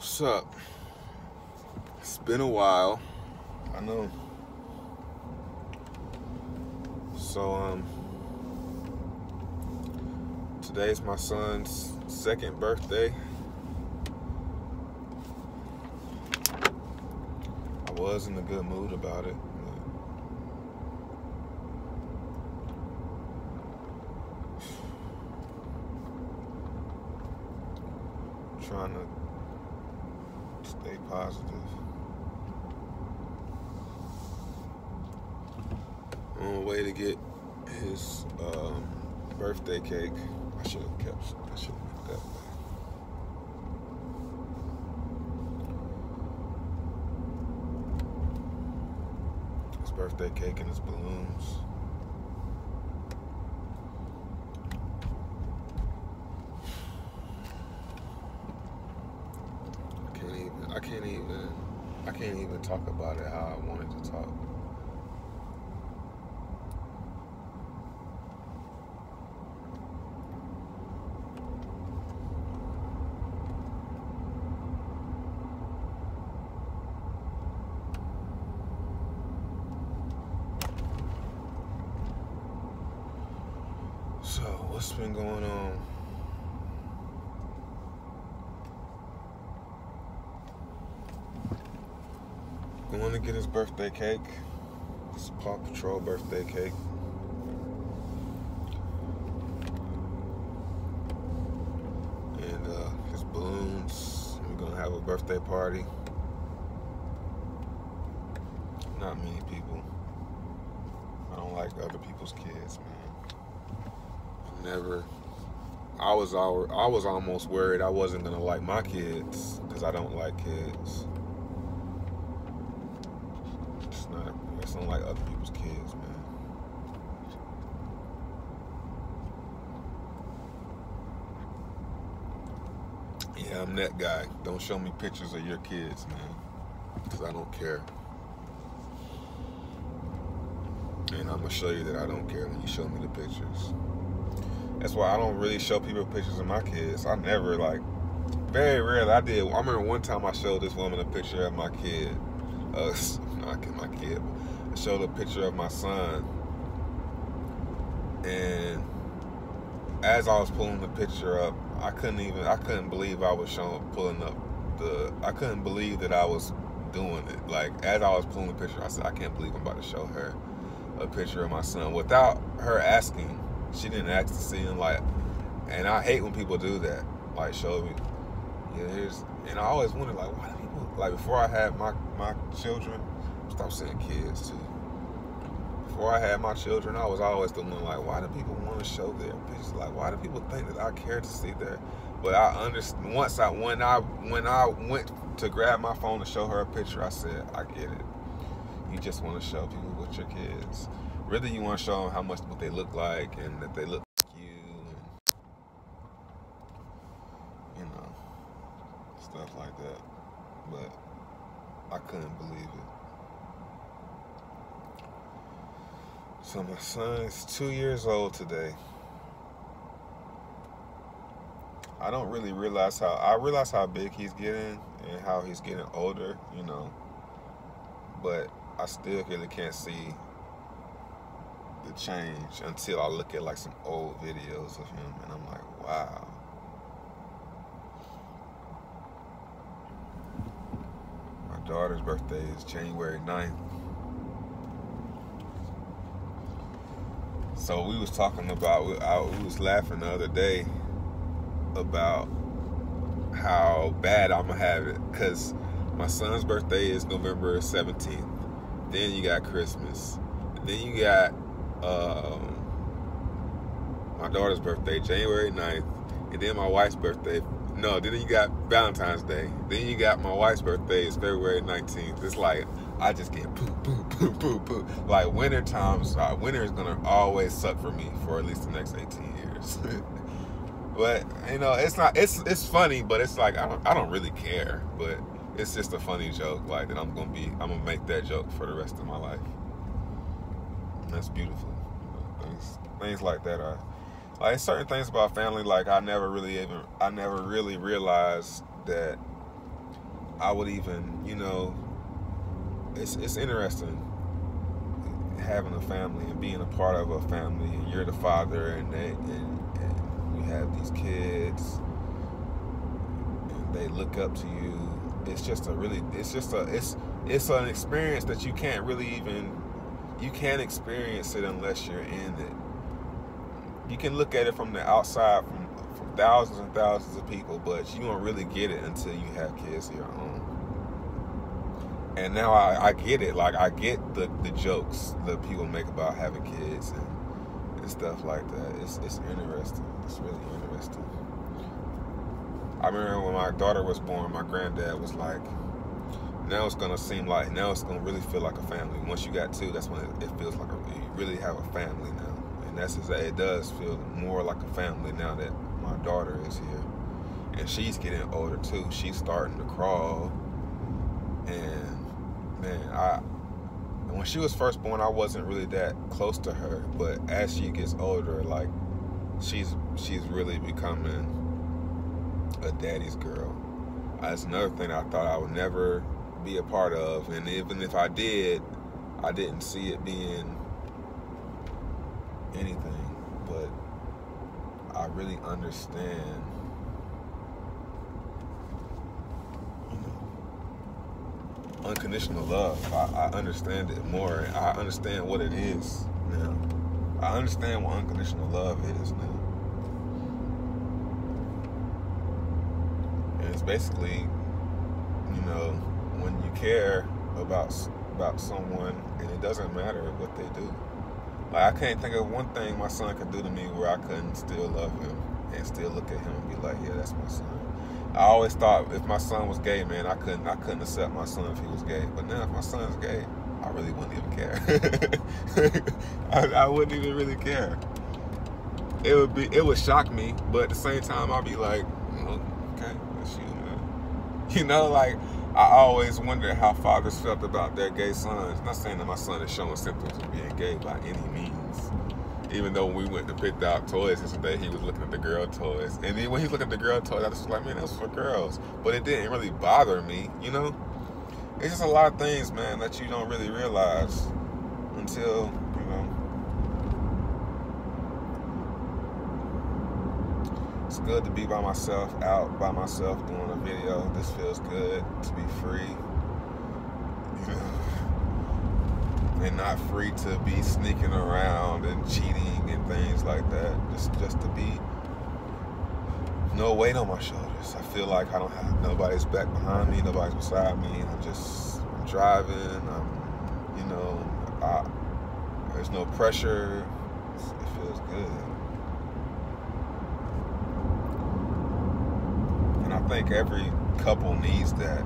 What's up? It's been a while. I know. So, today's my son's second birthday. I was in a good mood about it. Trying to stay positive. On the way to get his birthday cake. I should have went that way. His birthday cake and his balloons. I can't even talk about it how I wanted to talk. So, what's been going on? Going to get his birthday cake. It's Paw Patrol birthday cake. And his balloons. We're going to have a birthday party. Not many people. I don't like other people's kids, man. I was almost worried I wasn't going to like my kids because I don't like kids. I don't like other people's kids, man. Yeah, I'm that guy. Don't show me pictures of your kids, man, because I don't care. And I'm going to show you that I don't care when you show me the pictures. That's why I don't really show people pictures of my kids. I never, very rarely I did. I remember one time I showed this woman a picture of my kid. Not my kid, but I showed a picture of my son. And as I was pulling the picture up, I couldn't believe I was I couldn't believe that I was doing it. As I was pulling the picture, I said, I can't believe I'm about to show her a picture of my son without her asking. She didn't ask to see him, and I hate when people do that. Show me, and I always wondered, why do people, before I had my children, stop saying kids too. Before I had my children, I was always the one, why do people want to show their pictures? Why do people think that I care to see their? But I understand, when I went to grab my phone to show her a picture, I said, I get it. You just want to show people with your kids. Really, you want to show them what they look like and that they look like you, and stuff like that. But I couldn't believe it. So my son is 2 years old today. I don't really realize how big he's getting and how he's getting older, but I still really can't see the change until I look at some old videos of him, and I'm like, wow. My daughter's birthday is January 9th. So we was talking about, we was laughing the other day about how bad I'm gonna have it, because my son's birthday is November 17th. Then you got Christmas. Then you got my daughter's birthday, January 9th. And then my wife's birthday. No, then you got Valentine's Day. Then you got my wife's birthday is February 19th. It's I just get poo. Winter is gonna always suck for me for at least the next 18 years. But it's funny, but it's I don't really care. But it's just a funny joke, that I'm gonna make that joke for the rest of my life. And that's beautiful. Things like that are certain things about family. I never really realized that I would even, it's interesting having a family and being a part of a family, and you're the father, and you have these kids, and they look up to you. It's an experience that you can't experience it unless you're in it. You can look at it from the outside, from thousands and thousands of people, but you won't really get it until you have kids of your own. And now I get it. Like, I get the jokes that people make about having kids and stuff like that. It's interesting. It's really interesting. I remember when my daughter was born, my granddad was like, now it's going to really feel like a family. Once you got two, that's when it feels like you really have a family now. And it does feel more like a family now that my daughter is here. And she's getting older too. She's starting to crawl. And man, when she was first born, I wasn't really that close to her. But as she gets older, like, she's really becoming a daddy's girl. That's another thing I thought I would never be a part of. And even if I did, I didn't see it being anything. But I really understand, unconditional love. I understand it more. I understand what it is now. I understand what unconditional love is now. And it's basically, when you care about someone, and it doesn't matter what they do. Like, I can't think of one thing my son could do to me where I couldn't still love him and still look at him and be like, yeah, that's my son. I always thought if my son was gay, man, I couldn't accept my son if he was gay. But now if my son's gay, I really wouldn't even care. I wouldn't even really care. It would shock me, but at the same time, I'd be like, okay, that's you, man. Like, I always wondered how fathers felt about their gay sons. Not saying that my son is showing symptoms of being gay by any means. Even though when we went to pick out toys yesterday, he was looking at the girl toys. And then when he looked at the girl toys, I was like, man, that's for girls. But it didn't really bother me, It's just a lot of things, man, that you don't really realize until, It's good to be by myself, out by myself, doing a video. This feels good to be free. And not free to be sneaking around and cheating and things like that. Just to be no weight on my shoulders. I feel like I don't have nobody's back behind me, nobody's beside me. I'm driving. There's no pressure. It feels good. And I think every couple needs that.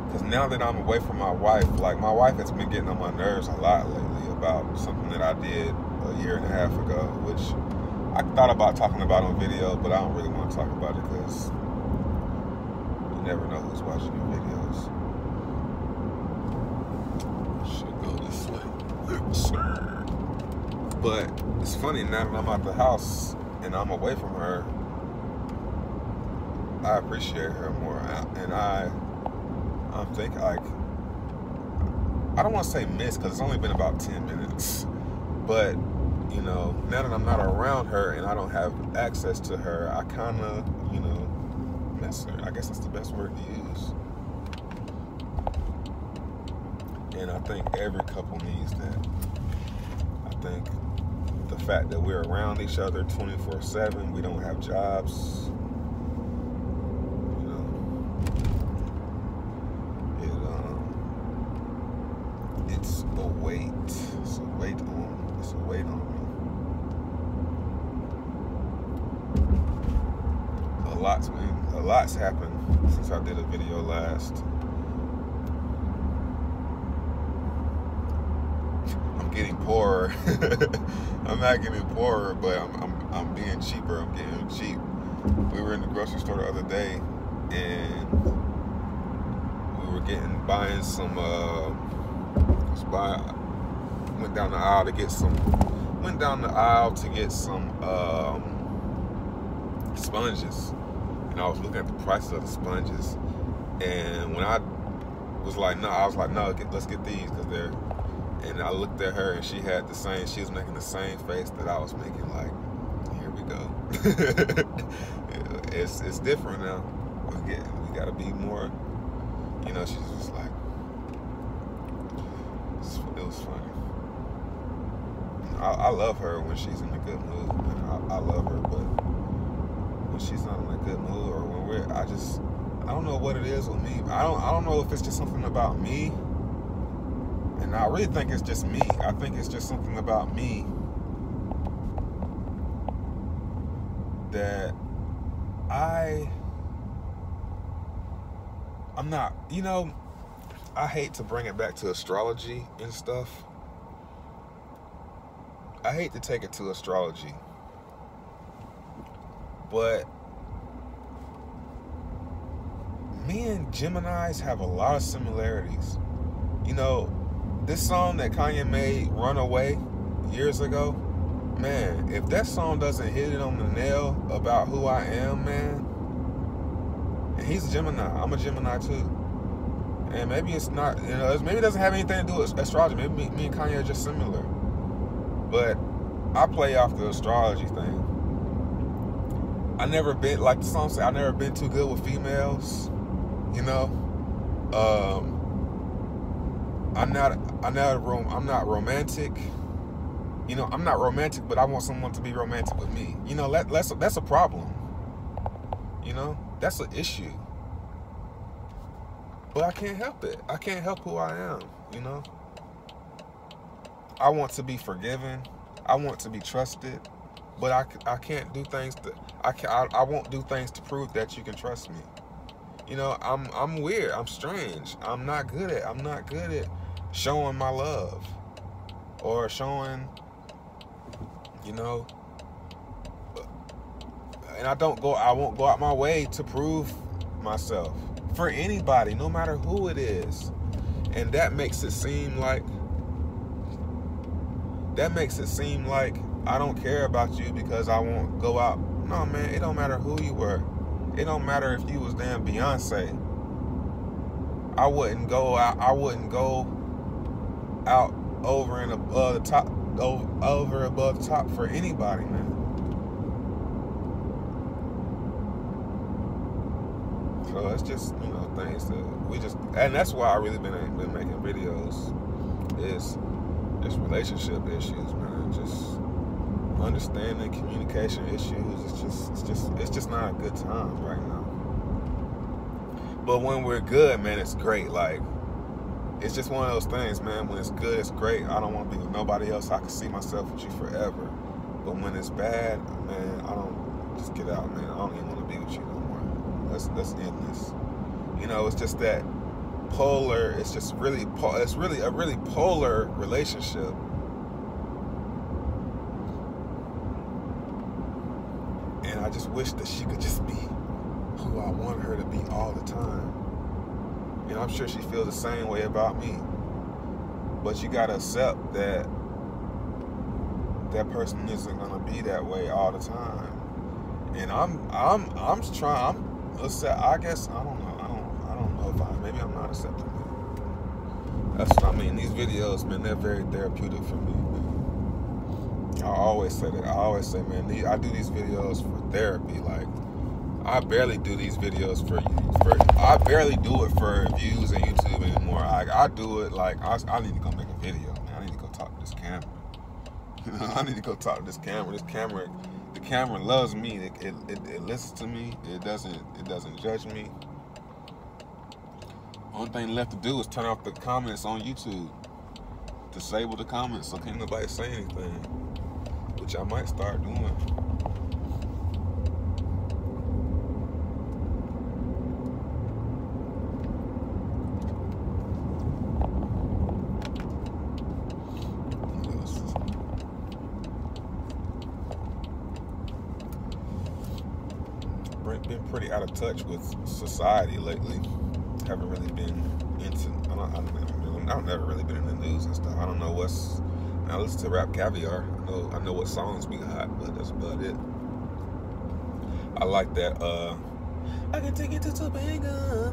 Because now that I'm away from my wife, like, my wife has been getting on my nerves a lot lately about something that I did a year and a half ago, which I thought about talking about on video, but I don't really want to talk about it because you never know who's watching your videos. Should go this way. But it's funny, now that I'm out the house and I'm away from her, I appreciate her more. And I'm thinking, like, I don't want to say miss because it's only been about 10 minutes. But, now that I'm not around her and I don't have access to her, I kind of, miss her. I guess that's the best word to use. And I think every couple needs that. I think the fact that we're around each other 24/7, we don't have jobs. It's a weight. It's a weight on me. A lot's happened since I did a video last. I'm getting poorer. I'm not getting poorer, but I'm being cheaper. I'm getting cheap. We were in the grocery store the other day, and we were buying some. Went down the aisle to get some sponges, and I was looking at the prices of the sponges, and when I was like, no, I was like, no, let's get these because they're. And I looked at her, and she had the same. She was making the same face that I was making. Like, here we go. It's different now. We gotta be more. You know, she's just like. It was funny. I love her when she's in a good mood. Man. I love her, but when she's not in a good mood, or when I don't know what it is with me. I don't know if it's just something about me. And I really think it's just me. I think it's just something about me that I'm not, you know, I hate to bring it back to astrology and stuff. I hate to take it to astrology. But me and Geminis have a lot of similarities. You know, this song that Kanye made, Runaway, years ago, man, if that song doesn't hit it on the nail about who I am, man, and he's a Gemini, I'm a Gemini too, and maybe it's not, you know, maybe it doesn't have anything to do with astrology, maybe me and Kanye are just similar, but I play off the astrology thing. I never been, like the song said, I never been too good with females, you know. I'm not romantic. You know, I'm not romantic, but I want someone to be romantic with me. You know, that's a problem. You know, that's an issue. But I can't help it. I can't help who I am, you know. I want to be forgiven. I want to be trusted. But I can't do things I won't do things to prove that you can trust me. You know, I'm weird. I'm strange. I'm not good at showing my love or showing, you know, and I won't go out my way to prove myself for anybody, no matter who it is. And that makes it seem like I don't care about you because I won't go out. No, man, it don't matter who you were. It don't matter if you was damn Beyonce. I wouldn't go out over and above the top for anybody, man. So it's just, you know, things that and that's why I really been making videos. Is relationship issues, man. Just understanding communication issues. It's just not a good time right now. But when we're good, man, it's great. Like, it's just one of those things, man. When it's good, it's great. I don't want to be with nobody else. I can see myself with you forever. But when it's bad, man, I don't just get out, man. I don't even want to be with you no more. Let's end this. You know, it's just that polar. It's really a really polar relationship. And I just wish that she could just be who I want her to be all the time. And I'm sure she feels the same way about me. But you gotta accept that that person isn't gonna be that way all the time. And I guess I don't know if maybe I'm not accepting it. That's what I mean. These videos, man, they're very therapeutic for me, man. I always say that. I always say, man, I do these videos for therapy. Like, I barely do these videos I barely do it for views on YouTube anymore. I do it like, I need to go make a video, man. I need to go talk to this camera. I need to go talk to this camera. The camera loves me. It listens to me. It doesn't judge me. Only thing left to do is turn off the comments on YouTube. Disable the comments so can't nobody say anything. Which I might start doing. Been pretty out of touch with society lately. Haven't really been into. I've never really been in the news and stuff. I don't know what's. I listen to Rap Caviar. I know what songs we got, but that's about it. I like that. I can take it to Topanga.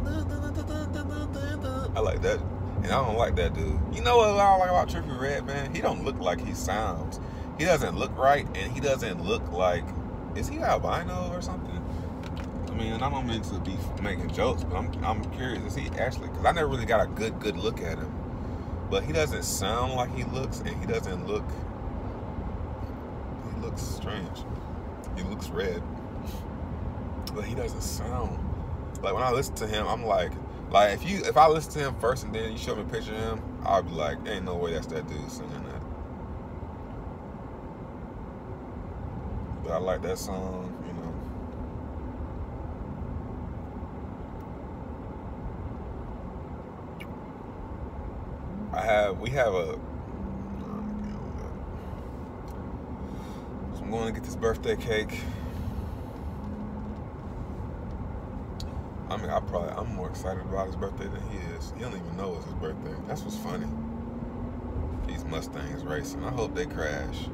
I like that. And I don't like that dude. You know what I like about Trippie Redd, man? He don't look like he sounds. He doesn't look right, and he doesn't look like... Is he albino or something? I mean, I don't mean to be making jokes, but I'm curious. Is he actually... Because I never really got a good look at him. But he doesn't sound like he looks, and he doesn't look... He looks strange. He looks red. But he doesn't sound... Like, when I listen to him, I'm like... Like, if I listen to him first and then you show me a picture of him, I'll be like, ain't no way that's that dude singing that. But I like that song, you know. We have a... So I'm going to get this birthday cake. I mean, I'm more excited about his birthday than he is. He don't even know it's his birthday. That's what's funny. These Mustangs racing. I hope they crash.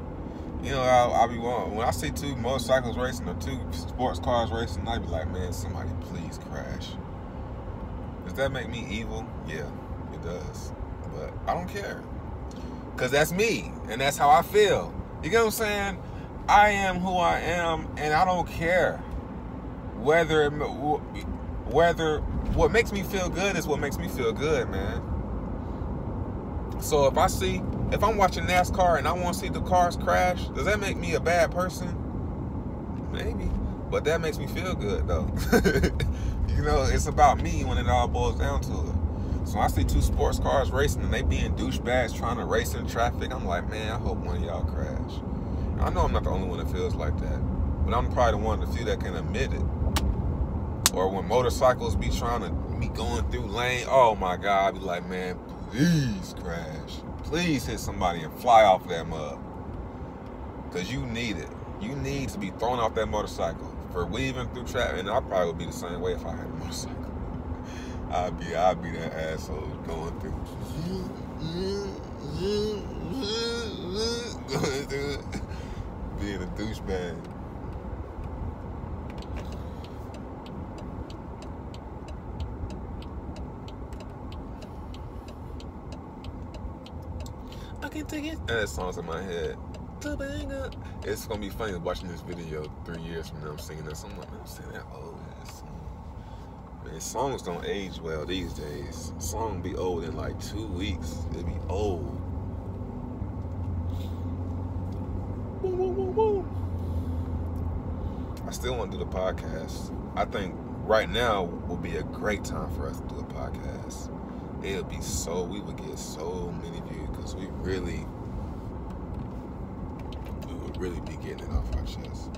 You know, I'll be wanting, when I see two motorcycles racing or two sports cars racing, I be like, man, somebody please crash. Does that make me evil? Yeah, it does. But I don't care. Because that's me, and that's how I feel. You get what I'm saying? I am who I am, and I don't care. Whether what makes me feel good is what makes me feel good, man. So if I'm watching NASCAR and I want to see the cars crash, does that make me a bad person? Maybe. But that makes me feel good, though. You know, it's about me when it all boils down to it. So I see two sports cars racing and they being douchebags trying to race in traffic. I'm like, man, I hope one of y'all crash. I know I'm not the only one that feels like that. But I'm probably the one of the few that can admit it. Or when motorcycles be trying to be going through lane, oh my God, I be like, man, please crash. Please hit somebody and fly off that mud. Because you need it. You need to be thrown off that motorcycle for weaving through traffic. And I probably would be the same way if I had a motorcycle. I'd be that asshole going through. Going through it. Being a douchebag. I can take it. And that song's in my head. It's gonna be funny watching this video 3 years from now. I'm singing that song. I'm saying that old ass song. Man, songs don't age well these days. A song be old in like 2 weeks. It be old. Woo, woo, woo, woo. I still want to do the podcast. I think right now will be a great time for us to do a podcast. We would get so many views because we would really be getting it off our chest.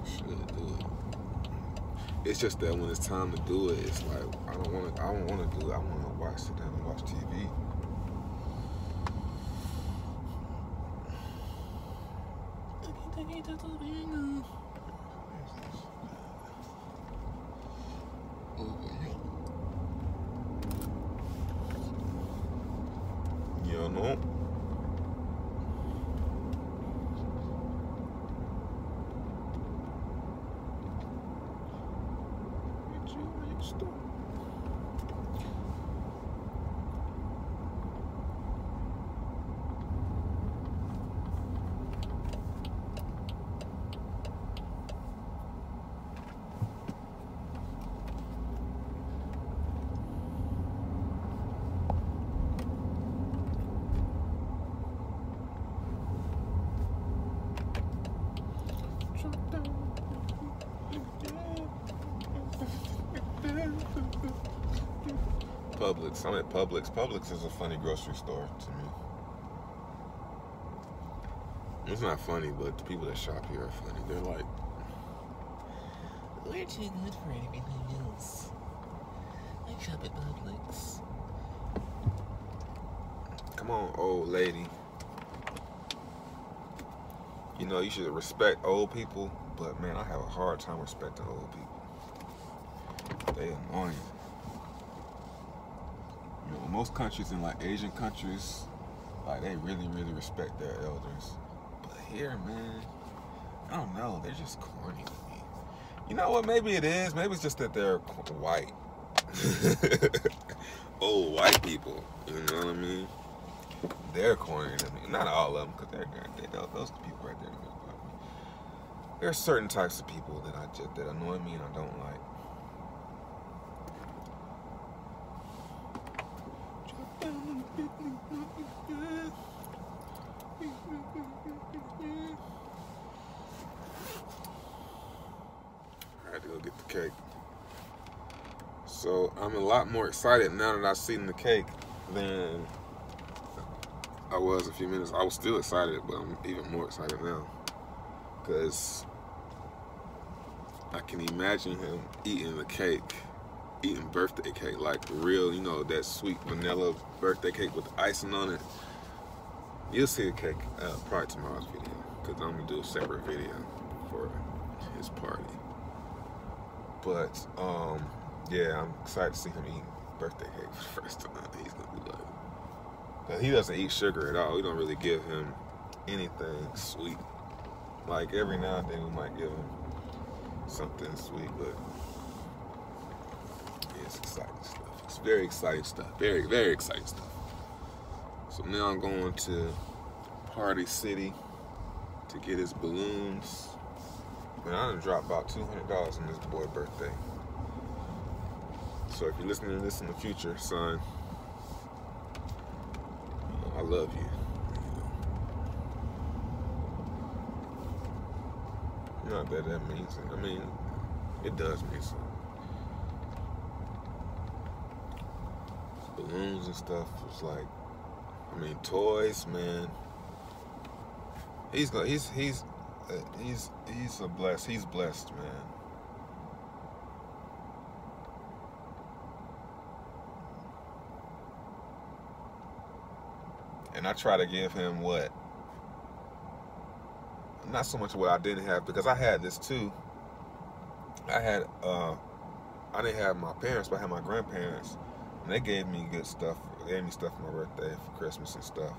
Should do it. It's just that when it's time to do it, it's like I don't want to do it. I want to sit down and watch TV. You know. Publix. I'm at Publix. Publix is a funny grocery store to me. It's not funny, but the people that shop here are funny. They're like, we're too good for anything else. I shop at Publix. Come on, old lady. You know, you should respect old people, but man, I have a hard time respecting old people. They annoying. You know, most countries in like Asian countries, like they really, really respect their elders. But here, man, I don't know, they're just corny to me. You know what? Maybe it is. Maybe it's just that they're white. Old white people. You know what I mean? They're cornier than me. Not all of them, because those people right there. There are certain types of people that annoy me and I don't like. I had to go get the cake. So I'm a lot more excited now that I've seen the cake than I was a few minutes. I was still excited, but I'm even more excited now. Because I can imagine him eating the cake, eating birthday cake, like real, you know, that sweet vanilla birthday cake with icing on it. You'll see the cake probably tomorrow's video, because I'm going to do a separate video for his party. But, yeah, I'm excited to see him eat birthday cake for the first time. He's going to be like, because he doesn't eat sugar at all. We don't really give him anything sweet. Like, every now and then we might give him something sweet, but yeah, it's exciting stuff. It's very exciting stuff. Very, very exciting stuff. So now I'm going to Party City to get his balloons. Man, I done dropped about $200 on this boy's birthday. So if you're listening to this in the future, son, you know, I love you. Not that that means it. I mean, it does mean something. Balloons and stuff was like, I mean, toys, man. He's blessed, man. And I try to give him what? Not so much what I didn't have, because I had this too. I didn't have my parents, but I had my grandparents, and they gave me good stuff. They gave me stuff for my birthday, for Christmas and stuff.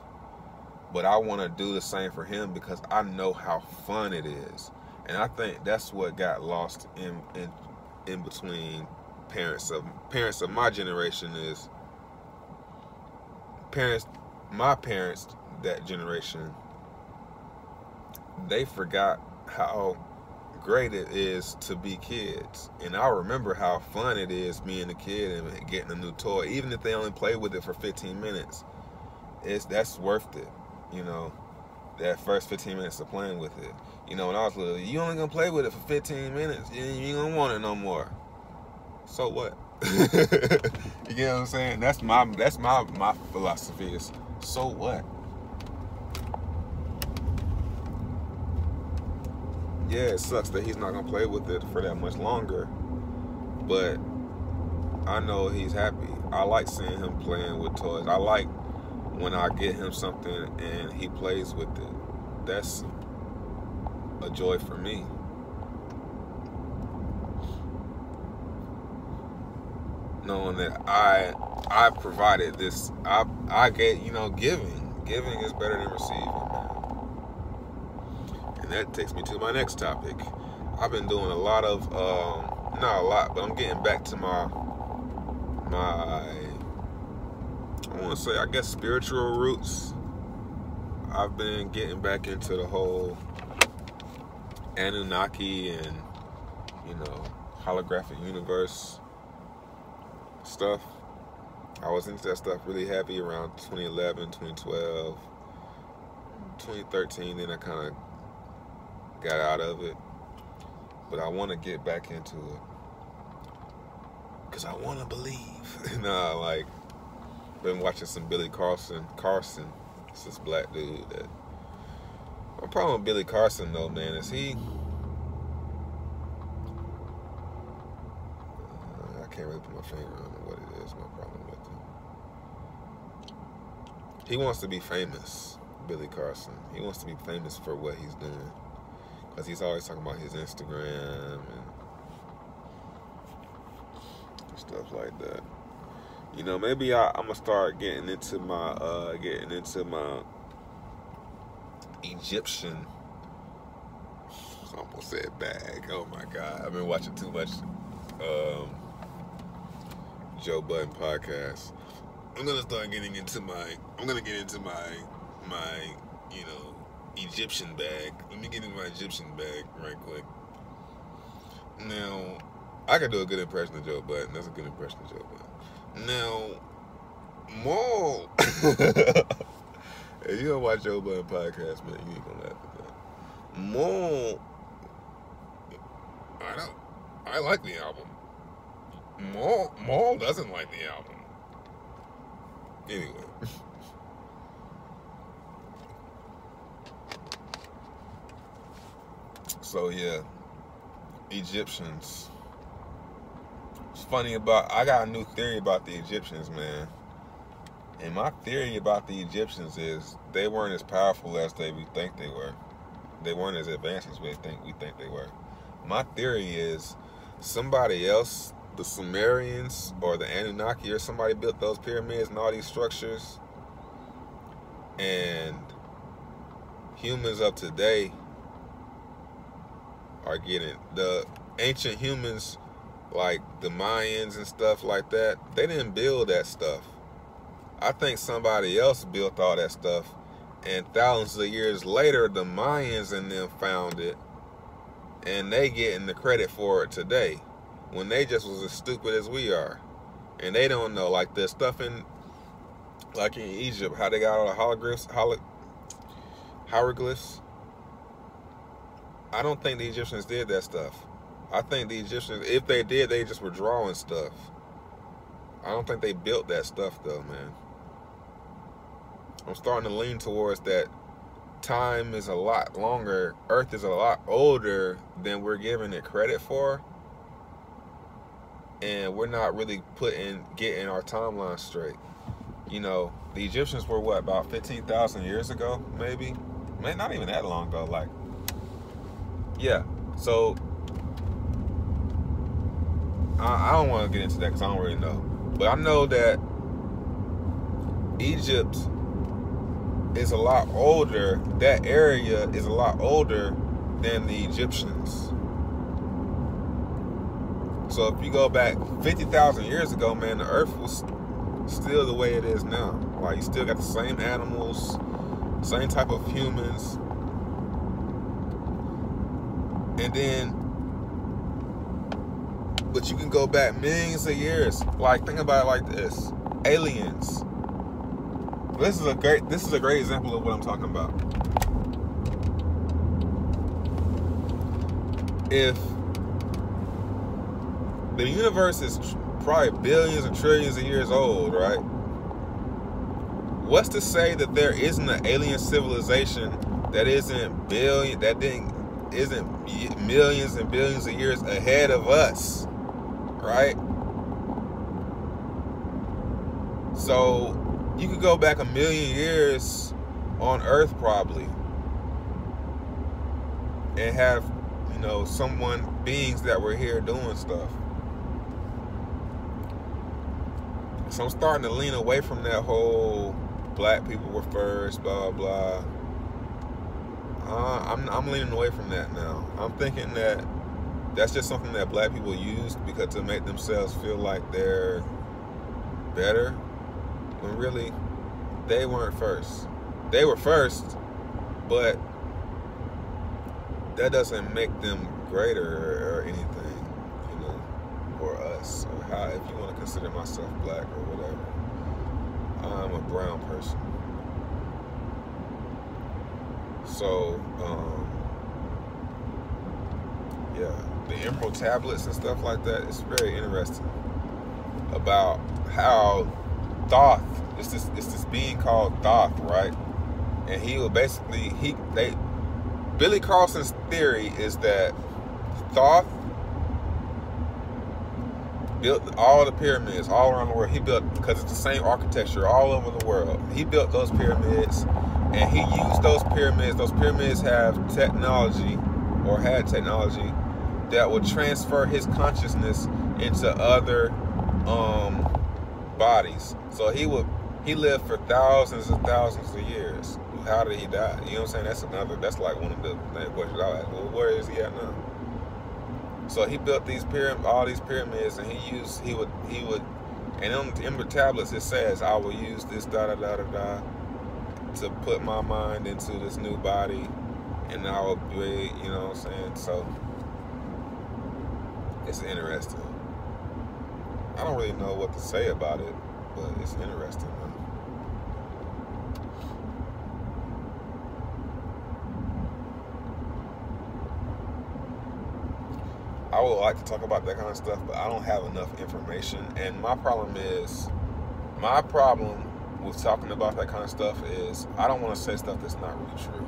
But I want to do the same for him because I know how fun it is, and I think that's what got lost in between parents of my generation is my parents that generation. They forgot how great it is to be kids. And I remember how fun it is being a kid and getting a new toy. Even if they only play with it for 15 minutes, that's worth it. You know, that first 15 minutes of playing with it. You know, when I was little, you only gonna play with it for 15 minutes. You ain't gonna want it no more. So what? You get what I'm saying? That's my philosophy is, so what? Yeah, it sucks that he's not going to play with it for that much longer, but I know he's happy. I like seeing him playing with toys. I like when I get him something and he plays with it. That's a joy for me. Knowing that I provided this, I get, you know, giving is better than receiving, man. And that takes me to my next topic. I've been doing a lot of, not a lot, but I'm getting back to my I want to say, I guess, spiritual roots. I've been getting back into the whole Anunnaki and, you know, holographic universe stuff. I was into that stuff really heavy around 2011, 2012, 2013, then I kind of got out of it. But I want to get back into it because I want to believe. Nah, like, been watching some Billy Carson. It's this black dude that. My problem with Billy Carson, though, man, is I can't really put my finger on what it is. My problem with him. He wants to be famous, Billy Carson. He wants to be famous for what he's doing, because he's always talking about his Instagram and stuff like that. You know, maybe I'm gonna start getting into my Egyptian I almost said bag. Oh my God. I've been watching too much Joe Budden podcast. I'm gonna get into my Egyptian bag. Let me get into my Egyptian bag right quick. Now, I can do a good impression of Joe Budden. That's a good impression of Joe Budden. Now, Maul. If you don't watch Joe Budden podcast, man, you ain't gonna laugh at that. Maul. I like the album. Maul doesn't like the album. Anyway. So yeah, Egyptians. It's funny I got a new theory about the Egyptians, man. And my theory about the Egyptians is they weren't as powerful as we think they were. They weren't as advanced as we think they were. My theory is somebody else, the Sumerians or the Anunnaki or somebody built those pyramids and all these structures. And humans of today are getting the ancient humans, like the Mayans and stuff like that. They didn't build that stuff. I think somebody else built all that stuff, and thousands of years later, the Mayans and them found it, and they getting the credit for it today, when they just was as stupid as we are, and they don't know, like the stuff in Egypt, how they got all the hieroglyphs. I don't think the Egyptians did that stuff. I think the Egyptians, if they did, they just were drawing stuff. I don't think they built that stuff though, man. I'm starting to lean towards that time is a lot longer, Earth is a lot older than we're giving it credit for. And we're not really getting our timeline straight. You know, the Egyptians were what, about 15,000 years ago, maybe? Man, not even that long though, like, yeah. So, I don't want to get into that because I don't really know. But I know that Egypt is a lot older, that area is a lot older than the Egyptians. So if you go back 50,000 years ago, man, the earth was still the way it is now. Like, you still got the same animals, same type of humans. And then, but you can go back millions of years. Like, think about it like this. Aliens. This is a great example of what I'm talking about. If the universe is probably billions and trillions of years old, right? What's to say that there isn't an alien civilization that isn't millions and billions of years ahead of us, right? So you could go back 1 million years on Earth probably and have, beings that were here doing stuff. So I'm starting to lean away from that whole black people were first, blah, blah, blah. I'm leaning away from that now. I'm thinking that that's just something that black people used because to make themselves feel like they're better, when really they weren't first. They were first, but that doesn't make them greater or anything, or us, or how, if you want to consider myself black or whatever. I'm a brown person. So, yeah, the Emerald tablets and stuff like that, it's very interesting about how Thoth, it's this being called Thoth, right? And he will basically, Billy Carlson's theory is that Thoth built all the pyramids all around the world. He built, because it's the same architecture all over the world. He built those pyramids, and he used those pyramids. Those pyramids have technology, or had technology, that would transfer his consciousness into other bodies. So he lived for thousands and thousands of years. how did he die? You know what I'm saying? That's like one of the questions I'll ask. Well, where is he at now? So he built all these pyramids, and he would, and in the tablets it says, I will use this da da da da da to put my mind into this new body, and I will be, you know what I'm saying? So it's interesting. I don't really know what to say about it, but it's interesting, man. I would like to talk about that kind of stuff, but I don't have enough information. And my problem with talking about that kind of stuff is I don't want to say stuff that's not really true.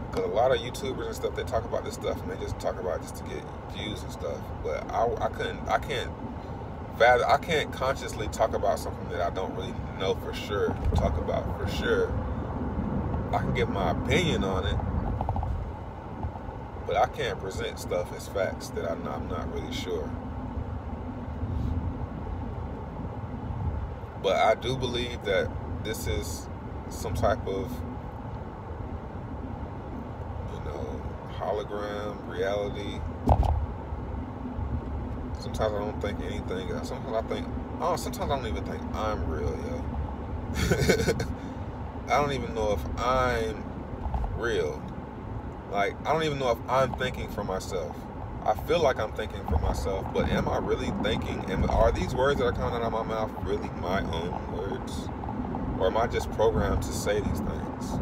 Because a lot of YouTubers and stuff, they talk about this stuff and they just talk about it just to get views and stuff. But I can't consciously talk about something that I don't really know for sure, talk about for sure. I can give my opinion on it, but I can't present stuff as facts that I'm not really sure. But I do believe that this is some type of, hologram reality. Sometimes I don't think anything. Sometimes I don't even think I'm real, yo. I don't even know if I'm real. Like, I don't even know if I'm thinking for myself. I feel like I'm thinking for myself, but am I really thinking? Are these words that are coming out of my mouth really my own words? Or am I just programmed to say these things?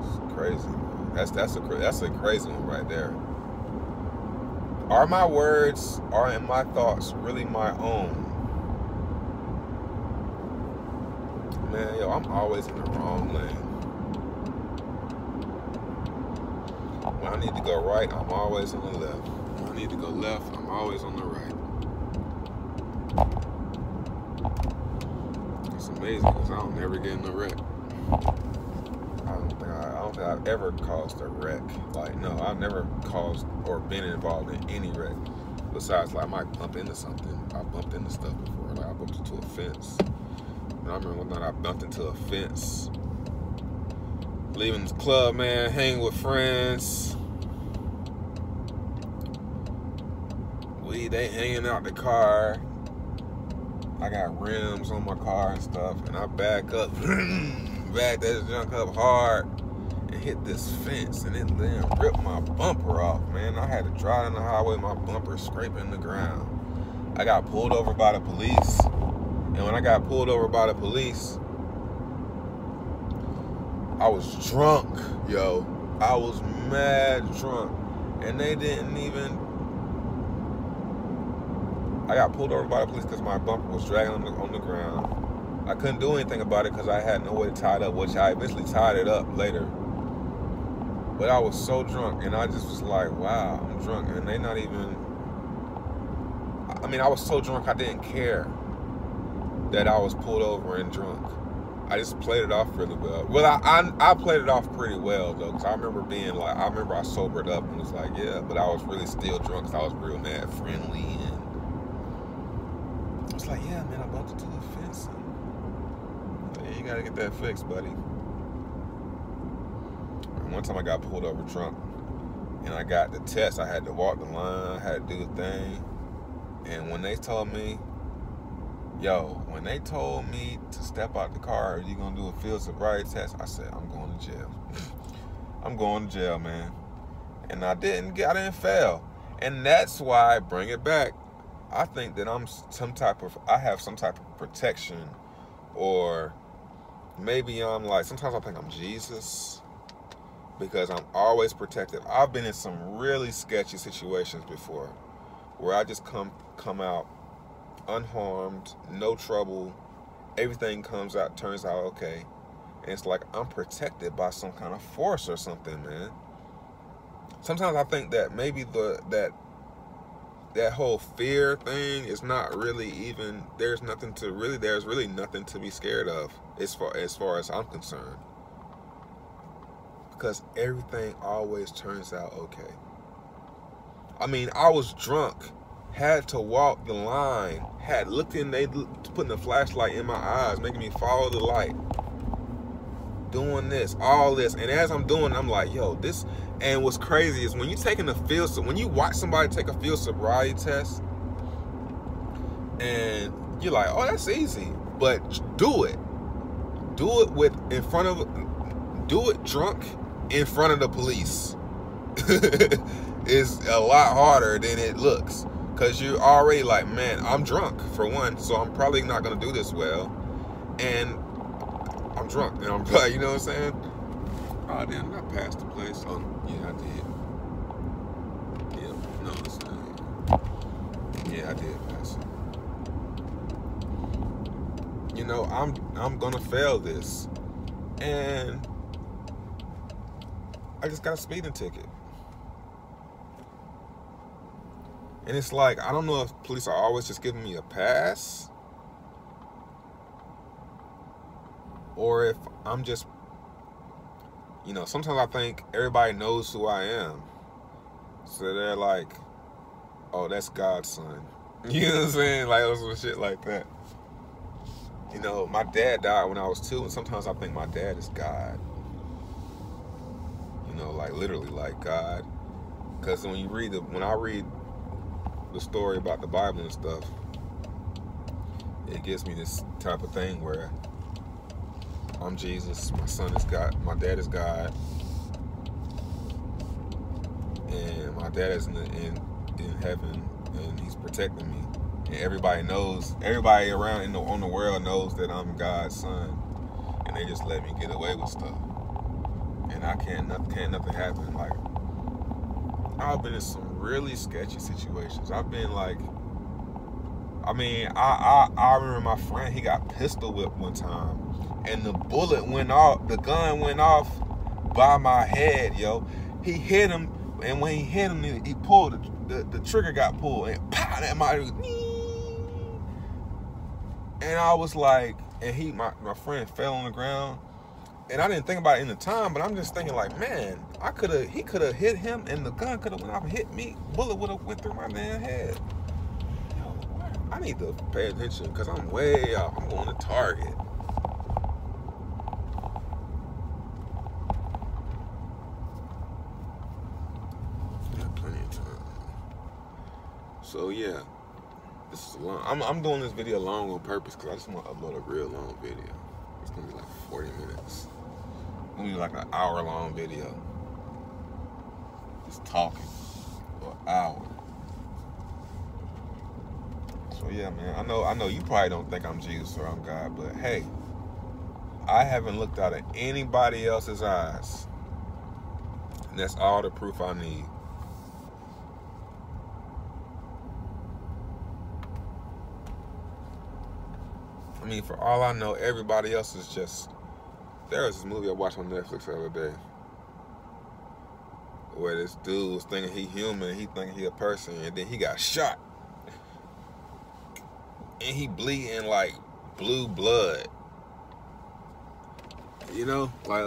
It's crazy. That's a crazy one right there. Are my words, are my thoughts really my own? Man, yo, I'm always in the wrong lane. When I need to go right, I'm always on the left. When I need to go left, I'm always on the right. It's amazing because I don't never get in a wreck. I don't think I've ever caused a wreck. Like, no, I've never caused or been involved in any wreck. Besides, like, I might bump into something. I bumped into stuff before. Like, I bumped into a fence. And I remember one night I bumped into a fence. Leaving the club, man, hanging with friends. They hanging out the car. I got rims on my car and stuff, and I back that junk up hard and hit this fence, and it then ripped my bumper off, man. I had to drive on the highway, my bumper scraping the ground. I got pulled over by the police, and when I got pulled over by the police, I was drunk, yo. I was mad drunk, and they didn't even. I got pulled over by the police because my bumper was dragging on the ground. I couldn't do anything about it because I had no way to tie it up, which I eventually tied it up later. But I was so drunk, and I just was like, wow, I'm drunk. And they not even... I was so drunk I didn't care that I was pulled over and drunk. I just played it off really well. Well, I played it off pretty well, though, because I remember I sobered up and was like, yeah, but I was really still drunk because I was real mad friendly, and it's like, yeah, man, I bumped into the fence. Yeah, you gotta get that fixed, buddy. And one time I got pulled over drunk, and I got the test. I had to walk the line, I had to do the thing. And when they told me to step out the car, are you gonna do a field sobriety test? I said, I'm going to jail. I'm going to jail, man. And I didn't fail. And that's why I bring it back. I think that I have some type of protection, or maybe I'm like, sometimes I think I'm Jesus, because I'm always protected. I've been in some really sketchy situations before where I just come out unharmed, no trouble, everything turns out okay. And it's like I'm protected by some kind of force or something, man. Sometimes I think that maybe that whole fear thing is not really even, there's really nothing to be scared of as far as I'm concerned. Because everything always turns out okay. I was drunk, had to walk the line, had looked in, they putting the flashlight in my eyes, making me follow the light, doing this, all this. And as I'm doing, I'm like, yo, this. And what's crazy is when you taking the when you watch somebody take a field sobriety test, and you're like, oh, that's easy, but do it drunk in front of the police. Is a lot harder than it looks, because you're already like, man, I'm drunk for one, so I'm probably not gonna do this well, and I'm drunk, and I'm like, you know what I'm saying? Oh, I didn't. I passed the place. Oh, yeah, I did. Yeah, no, it's not. Yeah, I did pass it. You know, I'm gonna fail this, and I just got a speeding ticket. And it's like, I don't know if police are always just giving me a pass, or if I'm just, you know, sometimes I think everybody knows who I am. So they're like, oh, that's God's son. You know what I'm saying? Like, some shit like that. You know, my dad died when I was 2, and sometimes I think my dad is God. You know, like literally like God. Because when I read the story about the Bible and stuff, it gives me this type of thing where I'm Jesus, my son is God, my dad is God, and my dad is in heaven, and he's protecting me. And everybody around on the world knows that I'm God's son, and they just let me get away with stuff, and can't nothing happen. Like, I've been in some really sketchy situations. I've been like, I remember my friend, he got pistol whipped one time, and the gun went off by my head, yo. He hit him, and when he hit him, he pulled, the trigger got pulled, and pow, that might, and I was like, and my friend fell on the ground, and I didn't think about it in the time, but I'm just thinking like, man, he could have hit him, and the gun could have went off and hit me. Bullet would have went through my damn head. Yo, I need to pay attention, because I'm way off. I'm going to Target. Got plenty of time. So yeah, this is long. I'm doing this video long on purpose, because I just want to upload a real long video. It's going to be like 40 minutes. It's going to be like an hour-long video. Just talking for an hour. So yeah, man, I know you probably don't think I'm Jesus or I'm God, but hey, I haven't looked out of anybody else's eyes, and that's all the proof I need. I mean, for all I know, everybody else is just... There was this movie I watched on Netflix the other day, where this dude was thinking he human, he thinking he a person, and then he got shot. And he bleeding like blue blood. You know? Like,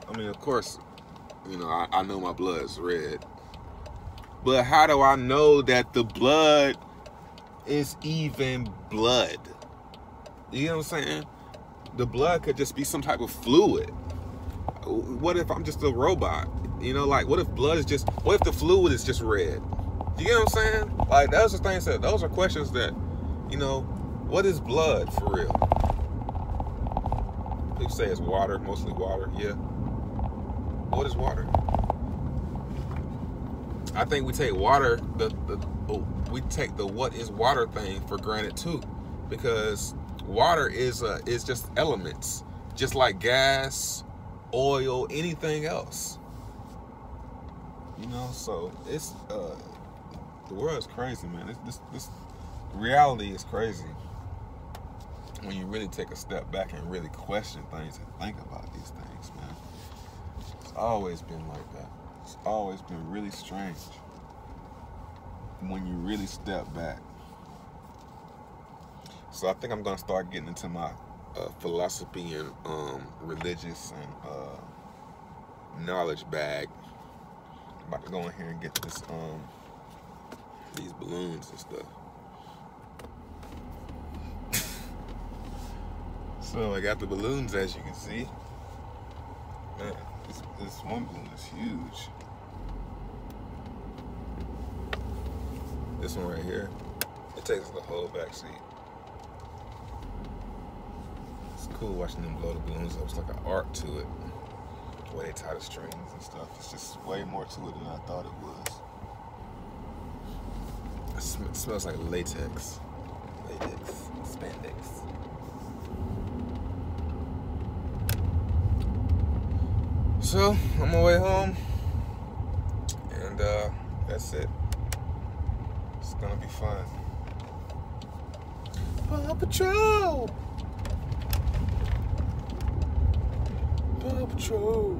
I mean, of course, you know, I know my blood's red. But how do I know that the blood is even blood? You know what I'm saying? The blood could just be some type of fluid. What if I'm just a robot? You know, like, what if the fluid is just red? You get what I'm saying? Like, those are things those are questions that, you know, what is blood for real? People say it's water, mostly water, yeah. What is water? I think we take water, we take the what is water thing for granted too, because water is just elements, just like gas, oil, anything else. You know, so it's the world is crazy, man. This reality is crazy when you really take a step back and really question things and think about these things, man. It's always been like that. It's always been really strange when you really step back. So I think I'm gonna start getting into my philosophy and religious and knowledge bag. I'm about to go in here and get this These balloons and stuff. So I got the balloons, as you can see. Man, this one balloon is huge. This one right here, it takes the whole back seat. It's cool watching them blow the balloons up. It's like an art to it. The way they tie the strings and stuff. It's just way more to it than I thought it was. It smells like latex. Latex. Spandex. So, I'm on my way home. And that's it. It's gonna be fun. Paw Patrol! Paw Patrol!